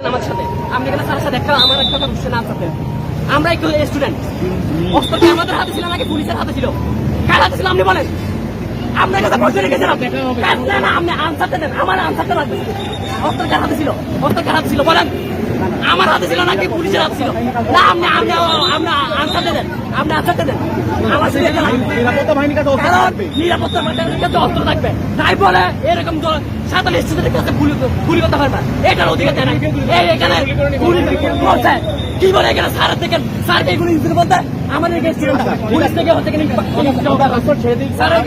আমার সাথে আমি এখানে স্যারের সাথে আমার একটা কথা বুঝছে না সাথে আমরা একটু স্টুডেন্ট অস্ত্র কি আমাদের হাতে ছিল নাকি পুলিশের হাতে ছিল কার হাতে ছিল আপনি বলেন আপনার কাছে পয়সা রেখেছিলাম না আপনি আনসারটা দেন আমার আনসারটা লাগবে অস্ত্র কার হাতে ছিল অস্ত্র কার হাতে ছিল বলেন আমার হাতে ছিল নাকি পুলিশের হাতে ছিল না আপনি আপনি আপনি আনসারটা দেন আপনি আনসারটা দেন আমার নিরাপত্তা বাহিনীর কাছে অস্ত্র থাকবে। নিরাপত্তা বাহিনীর কাছে অস্ত্র থাকবে তাই বলে এরকম সাধারণ স্টুডেন্টের কাছে গুলি করতে পারবে এটার অধিকার দেয় না এই এখানে গুলি করছে কি বলে এখানে স্যার থেকে স্যারকে গুলি দিতে বলতে আমাদের স্টুডেন্ট পুলিশ থেকে হচ্ছে স্যারের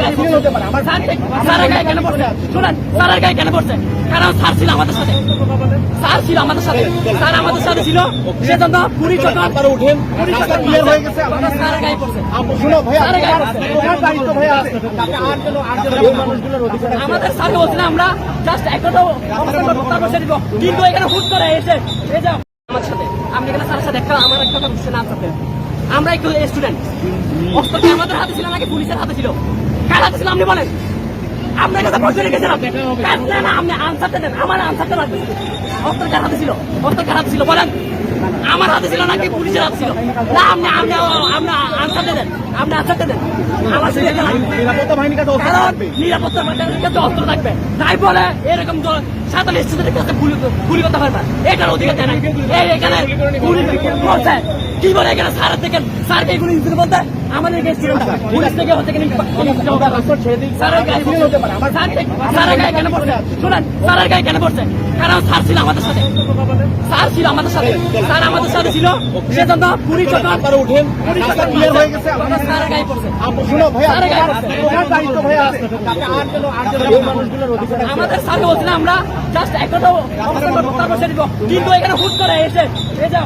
গায়ে কেন পড়ছে শুনেন স্যারের গায়ে কেন পড়ছে কারণ স্যার ছিল আমাদের সাথে স্যার ছিল আমাদের সাথে স্যার আমাদের সাথে ছিল সেজন্য পুলিশ যখন উঠেন ক্লিয়ার হয়ে গেছে স্যারের গায়ে পড়ছে শুনো ভাই আপনার দায়িত্ব ভাই আছে এই মানুষগুলোর অধিকার আছে। আমাদের স্যার বলছিলাম আমরা জাস্ট একটা বসে দিব কিন্তু এখানে হুট করে এসে এই যে আমার সাথে আমি এখানে স্যারের সাথে আমার একটা কথা বুঝছে না সাথে আমরা একটু স্টুডেন্ট অস্ত্র কি আমাদের হাতে ছিল নাকি পুলিশের হাতে ছিল কার হাতে ছিল আপনি বলেন আপনার কাছে পয়সা রেখেছিলাম না আপনি আনসারটা দেন আমার আনসারটা লাগবে অস্ত্র কার হাতে ছিল অস্ত্র কার হাতে ছিল বলেন আমার হাতে ছিল নাকি পুলিশের হাতে ছিল না আপনি আপনি আপনি আনসারটা দেন আপনি আনসারটা দেন আমার নিরাপত্তা বাহিনীর কাছে অস্ত্র থাকবে। নিরাপত্তা বাহিনীর কাছে অস্ত্র থাকবে তাই বলে এরকম সাধারণ স্টুডেন্টের কাছে গুলি করতে পারবে এটার অধিকার দেয় না এই এখানে গুলি করছে কি বলে এখানে স্যারের থেকে স্যারকে গুলি দিতে বলতে আমাদের স্টুডেন্ট পুলিশ থেকে হচ্ছে স্যারের গায়ে কেন পড়ছে শুনেন স্যারের গায়ে কেন পড়ছে কারণ স্যার ছিল আমাদের সাথে স্যার ছিল আমাদের সাথে স্যার আমাদের সাথে ছিল সেজন্য পুলিশ যখন উঠেন ক্লিয়ার হয়ে গেছে স্যারের গায়ে পড়ছে শুনো ভাই আপনার দায়িত্ব ভাই আছে এই মানুষগুলোর অধিকার আছে। আমাদের স্যার বলছিলাম আমরা জাস্ট একটা বসে দিব কিন্তু এখানে হুট করে এসে এই যে